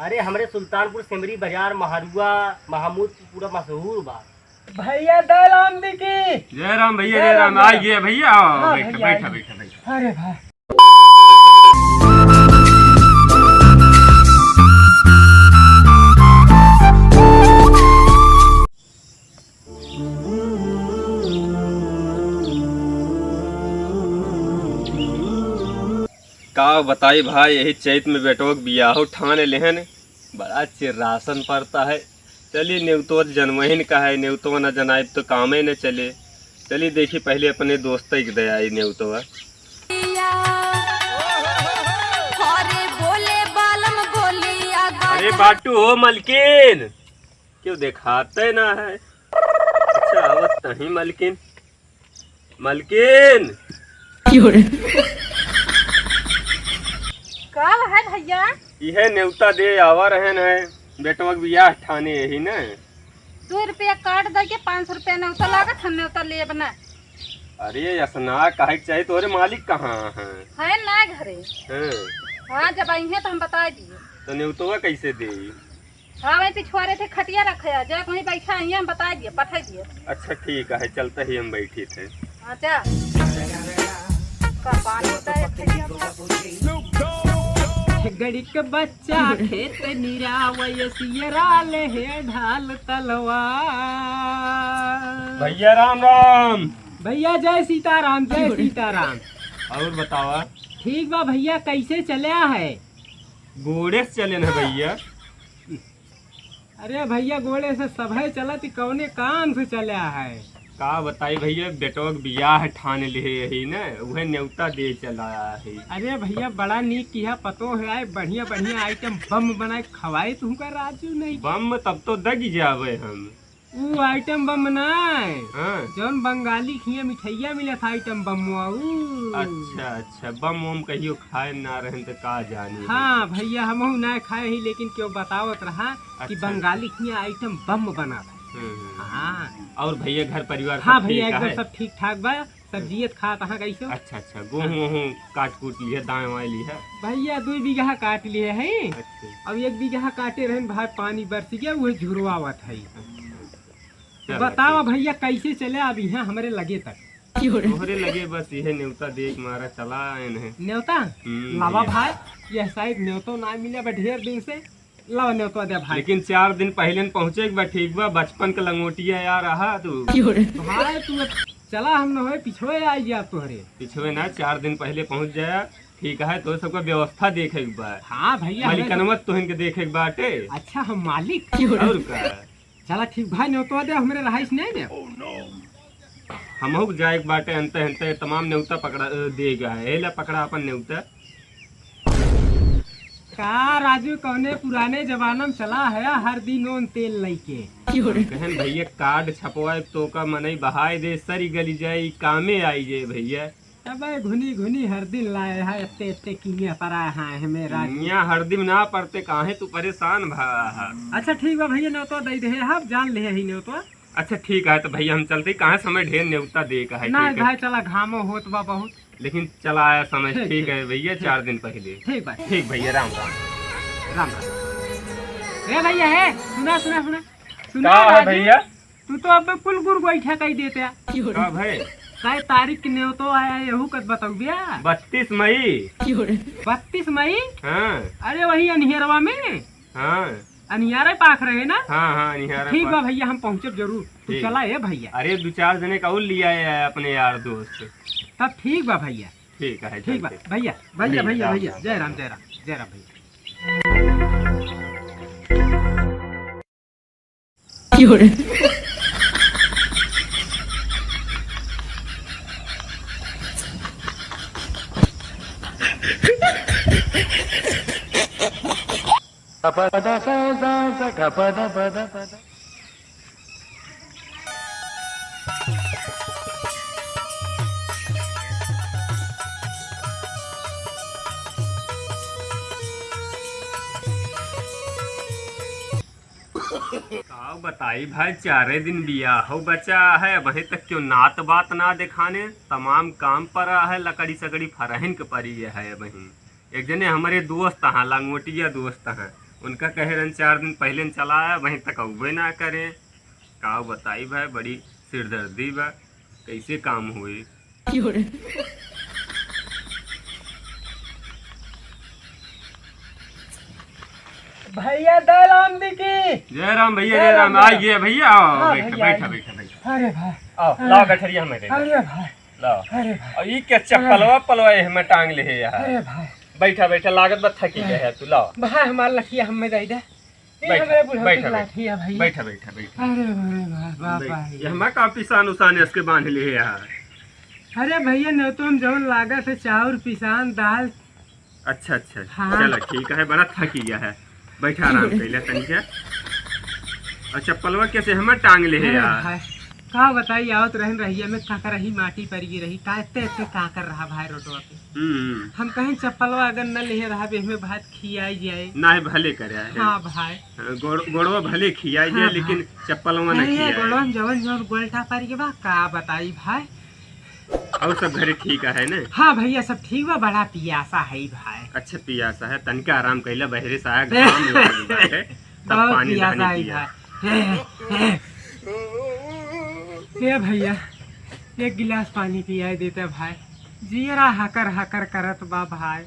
अरे हमरे सुल्तानपुर सिमरी बाजार महारुआ महमूद पूरा मशहूर बा। भैया दयाराम दी की जय राम भैया, जय राम। आइए भैया, हाँ, बैठा भैया, बैठा बैठा बैठा। अरे भाई का बताई भाई, यही चैत में बेटोक बियाहो ठाने लेहन, बड़ा चिर्रासन पड़ता है। चलिए न्योतो जनमहीन का है, न्योतो न जनाए तो कामे न चले। चलिए देखी पहले अपने दोस्त की दया आई न्योतो। अरे बाटू हो मलकिन, क्यों दिखाते ना है? अच्छा आवत नहीं मलकिन, मलकिन का है भैया? यह न्योता दे आवा रहन है, बेटवा के बियाह ठाने यही न। 2 रुपया काट दे के 500 रुपया न्योता लागत हम न्योता ले बना। अरे असना काहे के चाहिए, तोरे मालिक कहाँ है ना घरे। हैं? हाँ जब आई है तो हम बता दिए। तो न्योतवा कैसे दे? हाँ वही पिछवाड़े थे खटिया रखे जब वहीं बैठा आई हम बता दिए, पठा दिए। अच्छा ठीक है, चलते ही हम बैठे थे। अच्छा का पानी गड़ी के बच्चा खेत निरावय सियरा ले है ढाल तलवार। भैया राम राम। भैया जय सीताराम, जय सीताराम। और बतावा? ठीक बा भैया, कैसे चले है? घोड़े से चले न भैया। अरे भैया घोड़े से सभे चलत, कौने काम से चले है? का बताई भैया, बेटवा के बियाह ठाने ले यही न, वह न्योता दे चला है। अरे भैया बड़ा नीक किया, पतो है बढ़िया बढ़िया आइटम बम बनाए खवाए तुमका राजू नहीं। बम तब तो दग जावे हम। वो आइटम बम नहीं, हाँ? जौन बंगाली खिया मिठाइया मिलत आइटम बम। अच्छा अच्छा, बम वम कहियो खाए ना रहे तो का जानी। हाँ भैया हमहू ना खाए ही, लेकिन क्यों बतावत रहा कि अच्छा। बंगाली खिया आइटम बम बना था। हाँ और भैया घर परिवार हाँ सब भैया ठीक एकदम है? सब ठीक ठाक बा। सब्जियत खा कहाँ कैसे? अच्छा अच्छा, गेहूँ वहूँ काट कूट लिए, दाएँ वाए लिए? भैया 2 बीघा काट लिए है। अच्छा अब 1 बीघा काटे रहे भाई, पानी बरस गया वही झुरवावत है। बताओ भैया कैसे चले अभी यहाँ हमारे लगे तक? तोहरे लगे बस यह न्योता देख मारा चला है। न्योता लावा भाई, यह शायद न्योतो ना मिले बा ढेर दिन से। लावा न्योता दे भाई। लेकिन 4 दिन पहले पहुँचे एक बार, ठीक बा? बचपन का लंगोटिया यार रहा तू। भाई तू चला हम न हो पिछवे आई जा तोहरे। पिछवे ना 4 दिन पहले पहुँच जाया, ठीक है? तो सबका व्यवस्था देखे एक बार। हाँ भैया मलिकनमत तो इनके देखे एक बाटे। अच्छा हम मालिक और का चला ठीक भाई न्योता दे, हमारे रहाइश नहीं दे। हम जाए एक बाटे, अंते अंते तमाम न्योता पकड़ा देगा है। ला पकड़ा अपन न्योता। का राजू कौने पुराने जमाना में चला है हर दिन ओन तेल लेके। कहन भैया कार्ड छपवाए तो का मनई बहाय दे, सरी गली जाए कामे आई जाए भैया। अब घुनी घुनी हर दिन लाए है, इतने इतने कीमे पर आए हैं मेरा। यहाँ हर दिन ना पड़ते, काहे तू परेशान भा? अच्छा ठीक बा भैया न्योता दे दे, आप जान ले ही न्योता। अच्छा ठीक है, तो भैया हम चलते, कहाँ समय ढेर न्योता दे का है। ना ठीक है? भाई चला घामो होत बा बहुत, लेकिन चला आया समय। ठीक, ठीक है भैया, 4 दिन पहले। ठीक बा ठीक भैया, राम राम। राम राम। ए भैया है, सुना सुना सुना सुना का है राजू, भैया? तू तो अब कुल गुर गोईठा कही देते का भाई? काय तारीख ने तो आया यहू कत बताऊ बिया। 32 मई। 32 मई? हाँ अरे वही अनहियरवा में, हाँ अनहियारे पाख रहे ना। हाँ हाँ, निहारा ठीक पास। बा भैया हम पहुँचे जरूर, तू ठीक। चला है भैया। अरे 2-4 जने का और लिया है अपने यार दोस्त। तब ठीक बा भैया, ठीक है, ठीक बा चलते। भैया। भैया भैया राम, भैया राम, जय राम। राम जय राम जय राम भैया। का बताई भाई, 4 दिन बियाह बचा है, वहीं तक क्यों नात बात ना दिखाने, तमाम काम पर है, लकड़ी सकड़ी फरहन के परी है वहीं। एक जने हमारे दोस्त हैं, लंगोटिया दोस्त हैं, उनका कहे रहन 4 दिन पहले न चला आया, वहीं तक अबे ना करे। का बताई भाई, बड़ी सिरदर्दी बा, कैसे काम हुई। भैया दयाराम दी की। जय राम भैया, जय राम। आ गया भैया, आओ हाँ, बैठा भैया, बैठा आइए। बैठा बैठा। अरे भाई, आओ लाओ गठरिया हमें दे दो। अरे भाई, लाओ। अरे भाई, और ये क्या चप्पलवा पलवा हमें टांग ले है यार। अरे भाई, बैठा बैठा, लागत बा थकी गए है तू। लाओ भाई हमार लखिया हमें दे दे। ये बैठा, हमारे बुढ़ऊ बैठा, की लाठी है भैया। बैठा बैठा बैठा। अरे भाई बाबा, ये हमारा काफी सान उसान इसके बांध ले है यार। अरे भैया न तो हम जवन लागत है चाउर पिसान दाल। अच्छा अच्छा, हाँ। चलो ठीक है, बड़ा थकी गया है। बैठा आराम कर ले तनिक। और चप्पलवा कैसे हमें टांग ले है अरे यार। भाई, का बताई आवत रहन रहिया में काकर रही माटी पर गिर रही का इतने काकर रहा भाई रोडवा पे। हम कहीं चप्पलवा अगर न ले रहा बे हमें भात खियाई जाए। ना भले करे है। हाँ भाई, गोड़वा भले खियाई जाए, हाँ, लेकिन चप्पलवा न नहीं खियाई। गोड़वन जवन जवन गोलटा पर के बा का बताई भाई। और सब घरे ठीक है ना। हाँ भैया सब ठीक बा, बड़ा पियासा है भाई। अच्छा पियासा है, तनिका आराम कैला, बहरे से आया घाम लागल बाटे, तब बहुत पानी पियासा धानी है पिया। भाई। ये भैया एक गिलास पानी पिया देते भाई, जीरा हकर हकर करत बा भाई।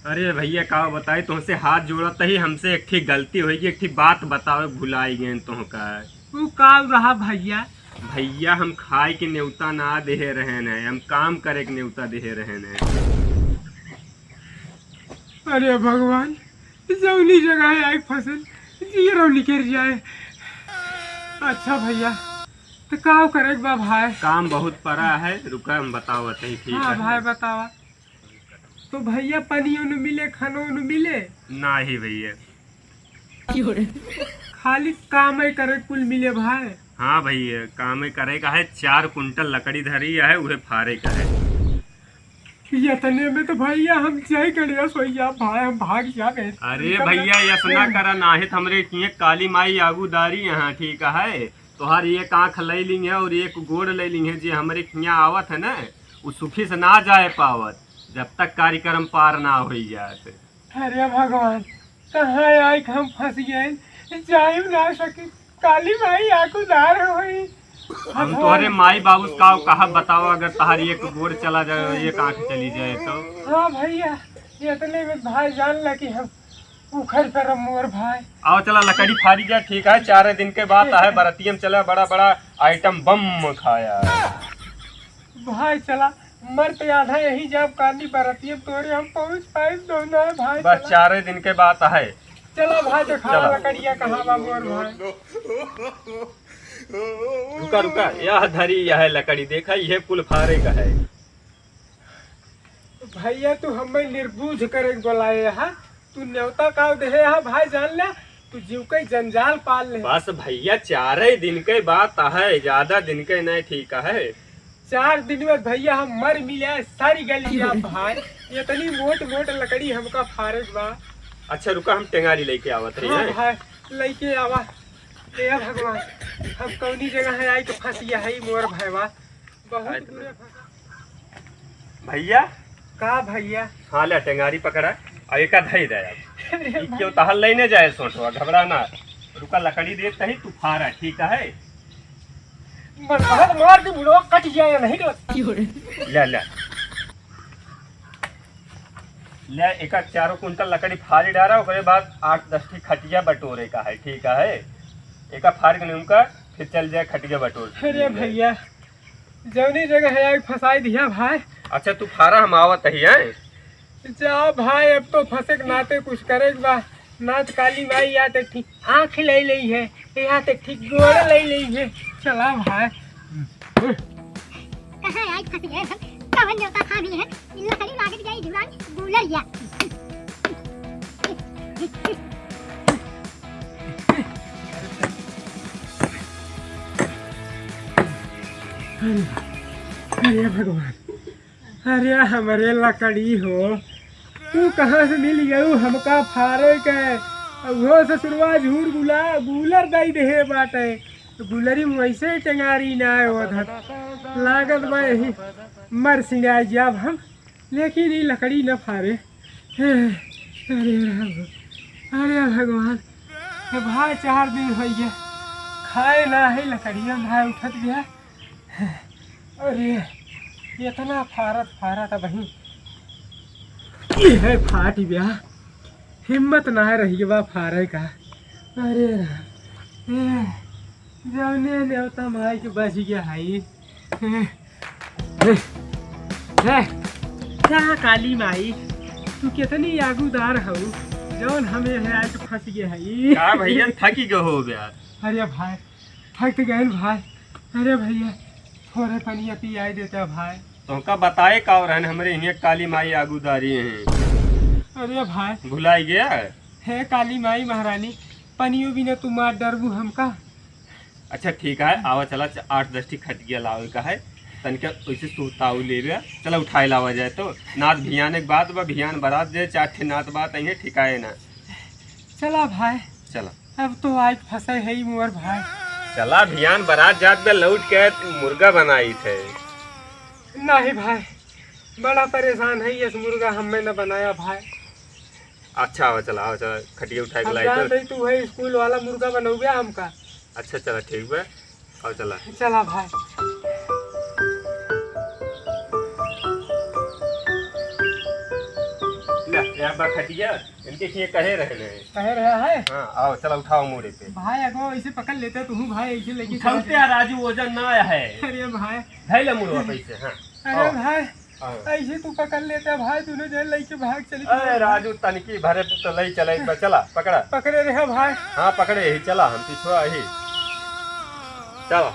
अरे भैया का बताई, तुमसे हाथ जोड़त ही हमसे एक ठीक गलती हुई, एक ठीक बात बताओ, भुलाई गए तुम का। तू काल रहा भैया। भैया हम खाए के न्योता ना दे रहे हैं, हम काम करे के न्योता दे रहे हैं। अरे भगवान, जौनी जगह है आई फसल जीरो निकल जाए। अच्छा भैया, तो का करे बा भाई। काम बहुत पड़ा है, रुका हम बताओ ठीक हाँ भाई है। बतावा। तो भैया पानियों न मिले खानों न मिले, ना ही भैया। खाली काम ही करे कुल मिले भाई। हाँ भैया, काम करे का है, 4 कुंटल लकड़ी धरी है, उहे फारे का है। इतने में तो भैया हम चाय करिया सोइया भाई, हम भाग जावे। अरे भैया यसना करा नाहित हमरे किए काली माई आगूदारी यहाँ ठीक है। तोहार एक आँख ले ली है और एक गोड़ ले ली है, जो हमरे खिया आवत है ना, वो सुखी से ना जाए पावत जब तक कार्यक्रम पार ना हो जाए। अरे भगवान, कहाँ आई हम फंस गए, जा ना सके। काली माई आगूदार होई। हम तोहरे माई बाबू का कहा बताओ, अगर तहारी एक गोड़ चला जाए, एक आँख चली जाए तो। हाँ भैया, इतने में भाई जान ला कि हम उखड़ कर मोर भाई। आओ चला लकड़ी फारी जा ठीक है। 4 दिन के बाद है बरतियम चला, बड़ा बड़ा आइटम बम खाया। भाई चला मर तो आधा यही जब काली बरतियम तोरे हम पहुँच पाए दोनों भाई। बस 4 दिन के बाद है। चला भाई, तो खा चला। लकड़िया कहाँ बा मोर भाई। रुका रुका, यह धरी यह लकड़ी देखा, यह कुल फारे का है। भैया तू हमें निर्बुद्ध करे बोलाए है, तू न्योता का दे है भाई, जान ले तू जीव के जंजाल पाल ले। बस भैया 4 दिन के बात है, ज्यादा दिन के नहीं ठीक है। 4 दिन में भैया हम मर मिले सारी गली भाई। इतनी मोट मोट लकड़ी हमका फारक बा। अच्छा रुका, हम टेंगारी लेके आवत रही हाँ है। भाई, लेके आवा। हे भगवान, हम कौनी जगह है आई तो फंसिया है मोर भाईवा, बहुत बुरे फंसा। भैया का भैया? हाँ ले टेंगारी पकड़ा और एक धई दे। क्यों तहल लेने जाए सोचवा, घबरा ना। रुका लकड़ी देते ही तू फारा ठीक है। बहुत मार के बुढ़वा कट जाए नहीं तो। ले ले ले, एक 4 कुंटल लकड़ी फाड़ी डारा, उसके बाद 8-10 ठीक खटिया बटोरे का है ठीक है। एक फाड़ के उनका फिर चल जाए खटिया बटोर। अरे भैया, जौनी जगह है आई फंसाई दिया भाई। अच्छा तू फारा, हम आवत ही है। जा भाई, अब तो फंसे के नाते कुछ करे बा। नाच काली माई या तक ठीक आँख ले ली है, यहाँ तक ठीक गोड़ ले ली है। चला भाई। कहाँ आज फंस गए हम, कवन न्योता खा भी है, इन लकड़ी लागत गई जुरान गुलरिया। अरे भगवान, अरे हमारे लकड़ी हो, तू कहाँ से मिल गयू हमका फारे के। वो ससुरवा झूर गुलर दई दे बाटे, गुलरी में वैसे टेंगारी ना उधर लागत बा यही मर सिंगाई जब हम, लेकिन ये लकड़ी न फारे। अरे राम, अरे भगवान, ये भाई 4 दिन हो गया खाए ना है लकड़िया भाई उठत गया। अरे इतना फारत वही है फाट गया, हिम्मत ना रही बा फारे का। अरे जौने नेवता माई के बच गया है। क्या काली माई तू कितनी आगूदार हो, जौन हमें है आज फंस गया है। का भैया थकी गए हो गया? अरे भाई थक गए भाई। अरे भैया थोड़े पनिया पी आई देता भाई। तुमका बताए का रहन हमरे यहाँ काली माई आगूदारी हैं। अरे भाई भुलाई गया है काली माई महारानी, पनियो भी न तुम मार डरबू हमका। अच्छा ठीक है, आवा चला 8-10 टी खटिया लावे का है, तनिका वैसे सुताऊ ले चला उठाए लावा जाए। तो नात भियान एक बात बा, भियान बारात जाए 4 ठे नात बात अहे ठिकाए ना। चला भाई चला अब तो आज फंसे है ही मोर भाई। चला भियान बारात जात में लौट के मुर्गा बनाई थे। नहीं भाई बड़ा परेशान है, ये मुर्गा हमें न बनाया भाई। अच्छा आओ चला खटिया उठाए के हम लाई जान तो। रही तू है स्कूल वाला मुर्गा बनौगे हमका। अच्छा चला ठीक बा, आओ चला। चला भाई। यहाँ बा खटिया इनके लिए कहे रहे। कह रहा है हाँ आओ चला उठाओ मोड़े पे। भाई अगो ऐसे पकड़ लेते तू भाई, ऐसे लेके उठाते हैं राजू, वजन ना आया है। अरे भाई धैले मुड़वा पैसे। हाँ अरे आओ, भाई आओ। ऐसे तू पकड़ लेता भाई, तूने जेल लेके भाग चली। अरे राजू तनकी भरे तो लई चला एक बार, चला पकड़ा। पकड़े रहे भाई। हाँ पकड़े ही चला, हम पिछुआ ही चला।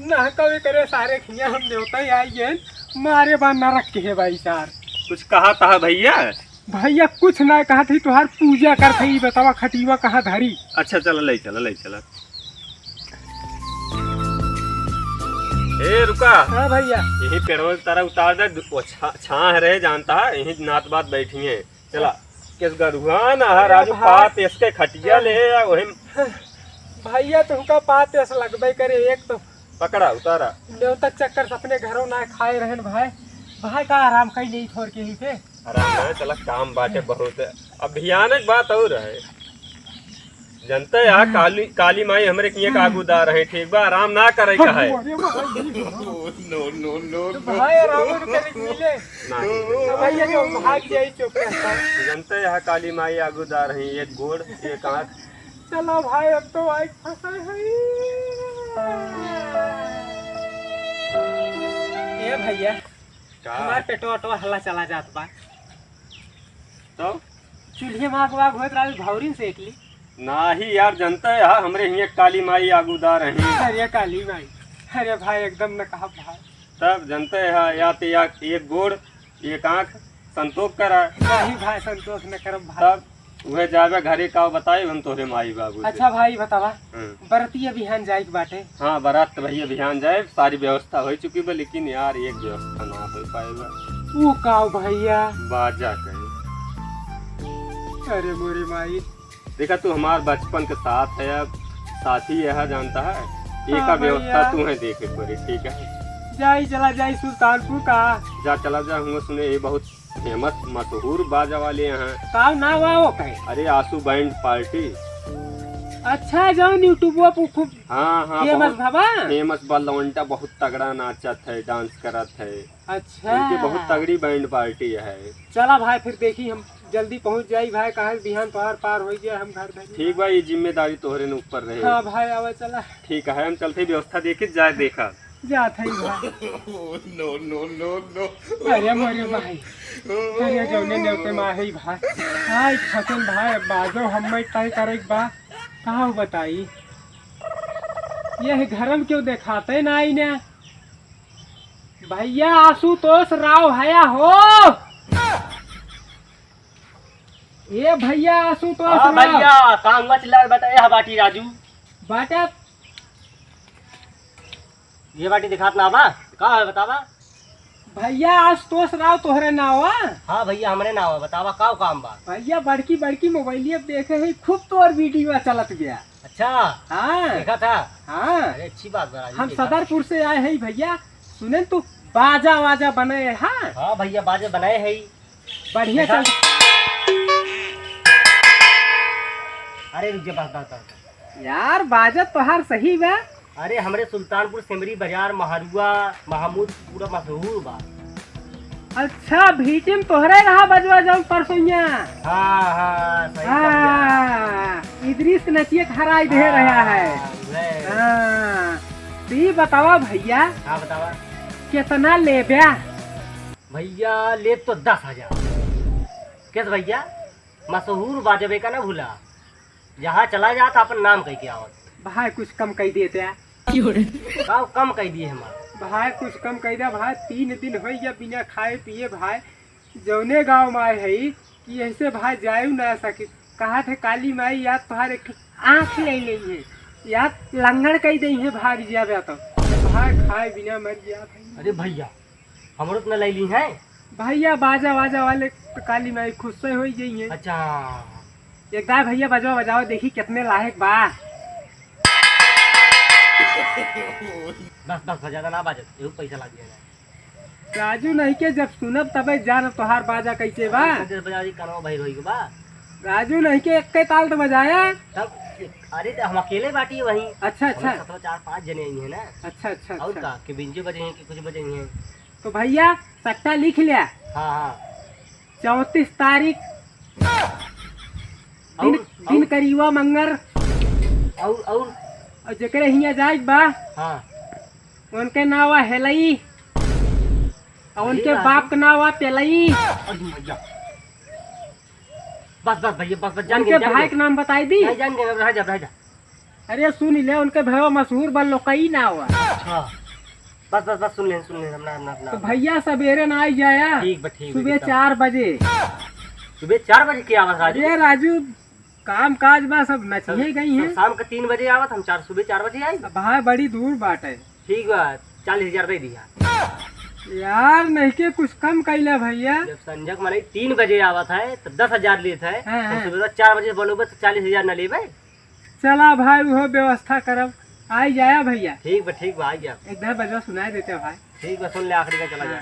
ना कभी करे सारे खिया हम देवता ही आई गए मारे बार न रखे है भाई सार। कुछ कहा था भैया? भैया कुछ ना कहा थी, तुहार पूजा कर थी, बतावा खटीवा कहाँ धरी। अच्छा चला लई चला। ए रुका, हाँ भैया यही पेड़ों की तरह उतार दे, वो छाह रहे जानता है, यही नात बात बैठी है। चला किस गरुआ ना राजू पात इसके खटिया ले वही भैया तुमका पात ऐसा लगबे करे। एक तो पकड़ा उतारा। न्योता चक्कर से अपने घरों ना खाए रहन भाई। भाई का आराम कहीं नहीं छोड़ के ही थे। आराम है, चला काम बाटे बहुत है। अब भयानक बात और है, जनता यहाँ काली माई हमरे किए कागूदार है, ठीक बा आराम ना करे का है। भाई आराम करे मिले भैया जो भाग जाई चुप रहता। जनता यहाँ काली माई आगूदार है, एक गोड़ एक आँख। चलो भाई अब तो आई फंसे है। ए भैया हमार पेटो ऑटो हल्ला चला जात बा, तो चूल्हे माग वाग होत रहा भौरी से एकली। नाही यार, जनता यहाँ हमरे यहाँ काली माई आगूदार है। अरे काली माई, अरे भाई एकदम न कहा भाई। तब जनता यहाँ या तो या एक गोड़ एक आँख संतोष करा। नहीं भाई संतोष न करम भाई। तब वह जावे घरे का बताए हम तोरे माई बाबू से। अच्छा भाई बतावा हम्म। बरती अभियान जाए के बाटे। हाँ बारात तो भैया अभियान जाए, सारी व्यवस्था हो चुकी बा, लेकिन यार एक व्यवस्था ना हो पाएगा। वो काओ भैया। बाजा कहे। अरे मोरी माई देखा तू हमार बचपन के साथ है, अब साथी यह जानता है, एक हाँ व्यवस्था भैया। तू है देखे पड़े, ठीक है। जाई चला जाई सुल्तानपुर का। जा चला जा, हुआ सुने ये बहुत फेमस मशहूर बाजा वाले यहाँ। काव ना हुआ वो कहे। अरे आंसू बैंड पार्टी। अच्छा जाओ यूट्यूब पे खूब हाँ फेमस बाबा। फेमस बलवंटा बहुत तगड़ा नाचत है, डांस करत है। अच्छा इनकी बहुत तगड़ी बैंड पार्टी है। चला भाई फिर देखी हम जल्दी पहुंच जाई भाई, कहा बिहान तोहार पार हो गया हम घर धरी। ठीक भाई, ये जिम्मेदारी तोहरे ने ऊपर रहे। हाँ भाई आवा चला। ठीक है, हम चलते व्यवस्था देखे जाए देखा। जात है भाई। अरे मोरे भाई, अरे जौने नेवते माही भाई। हाय खतन भाई बाजो हमें तय करे बा, कहाँ बताई ये घरम क्यों दिखाते ना आई ने। भैया आशुतोष राव हया हो। ये भैया आशुतोष हाँ राव। भैया काम मच लग बताए बाटी राजू। बाटा ये बाटी दिखात ना बा, कहाँ है बतावा। भैया आशुतोष राव तोहरे नावा। हाँ भैया हमरे नाव है, बतावा का काम बा। भैया बड़की बड़की मोबाइल देखे है, खूब तोर वीडियो चलत गया। अच्छा हाँ देखा था। हाँ अरे अच्छी बात बा राजू। हम देखा। सदरपुर से आए हैं भैया। सुने तू बाजा वाजा बने हाँ हाँ भैया बाजे बनाए है ही। बढ़िया चल। अरे रुक जा, बस बस बस। यार बाजा तोहार सही बा। अरे हमरे सुल्तानपुर सिमरी बाजार महारुआ महामूद पूरा मशहूर बा। अच्छा भीटी में तोहरे रहा बजवा जाऊं परसोइया। हाँ हाँ सही समझा। हाँ इदरीस के नचिए हराई दे रहा है। हाँ, हाँ तो ये बतावा भैया हाँ बतावा कितना लेब्या। भैया ले तो 10,000। किस भैया मशहूर बाजबे का ना भूला, जहाँ चला जाता अपन नाम कह के आवत। भाई कुछ कम कह देते हैं। कम कह दिए हमारे भाई कुछ कम कह दिया भाई। 3 दिन हो गया बिना खाए पिए भाई जौने गांव में आए है कि ऐसे भाई जायू ना सके। कहा थे काली माई याद तुम्हारे आँख ले ली है याद लंगड़ कह दी है भाग जावे तो भाई खाए बिना मर गया भाई। अरे भैया हमरो तो न ले ली है। भैया बाजा वाजा वाले तो काली माई खुश से हो गई है। अच्छा एक बार भैया बजाओ बजाओ देखी कितने लायक बा। बस बस बजाना ना बाजत एहू पैसा लग जाएगा। राजू नहीं के जब सुनब तबे जान तोहार बाजा कैसे बा। बजा दी कनो भाई रोई के बा। राजू नहीं के एक ताल तो बजाया। तब अरे तो हम अकेले बाटी वहीं। अच्छा अच्छा 4-5 जने आई हैं ना। अच्छा अच्छा और अच्छा। का कि बिंजे बजे हैं कि कुछ बजे हैं। तो भैया सट्टा लिख लिया। हाँ हाँ 34 तारीख दिन और दिन करीवा मंगर और और जकरे हिया जाइक बा हाँ उनके नाम है हेलई और उनके ये बाप का नाम है पेलई। अरे भैया बस बस भैया बस बस जान उनके गए भाई का नाम बताई दी। जान गए रह जा रह जा। अरे सुन ले उनके भैया मशहूर बन लोकई ना हुआ। हाँ बस बस बस सुन ले अपना अपना तो अपना। भैया सवेरे ना आई जाया ठीक बा ठीक बा, सुबह ठीक बा। 4 बजे। सुबह 4 बजे की आवत राजू। अरे राजू काम काज बा सब नचिए गई हैं। शाम के 3 बजे आवत हम सुबह 4 बजे आई। भाई बड़ी दूर बाट है। ठीक बा 40,000 दे दिया। यार नहीं के कुछ कम कैला भैया। जब संजक माने 3 बजे आवत है तो 10,000 लेते है। हाँ, हाँ। सुबह 4 बजे बोलोगे तो 40,000 न लेबे। चला भाई वो व्यवस्था करब आई जाया भैया। ठीक बा आ गया। एक बार बजवा सुनाई देते भाई। ठीक बा सुन ले आखिरी का चला जा।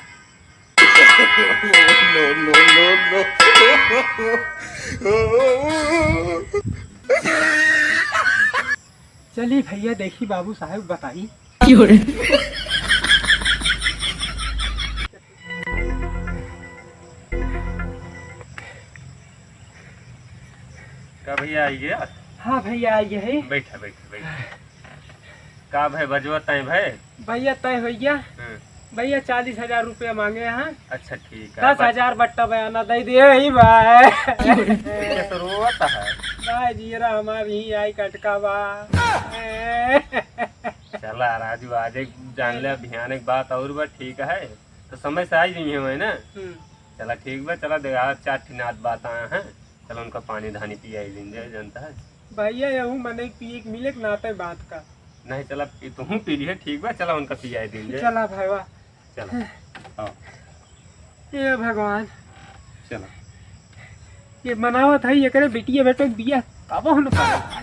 चलिए भैया देखी बाबू साहब बताई। का भैया आई गया। हाँ भैया आई है। बैठा बैठा बैठा। का भाई बजवा तय भाई। भैया तय हो गया। भैया 40,000 रुपया मांगे हैं। अच्छा ठीक है। 10,000 बट्टा बयाना दे दिए ही भाई। कैसे रोता है। भाई जीरा हमारी ही आई कटका बा। चला राजू आज एक जान ले ध्यान एक बात और बा ठीक है तो समय से आई नहीं है ना। चला ठीक बा चला दे 4 ठिनात बात आया है। चलो उनका पानी धानी पियाई देंगे जनता है। भैया यहू मने पिए के मिले के नाते बात का नहीं चला तुम पी लिए ठीक बा चला उनका पियाई देंगे। चला भाई वाह। चला आओ ये भगवान चला ये मनावत है ये करे बिटिया बेटो बिया कब हो न पाए।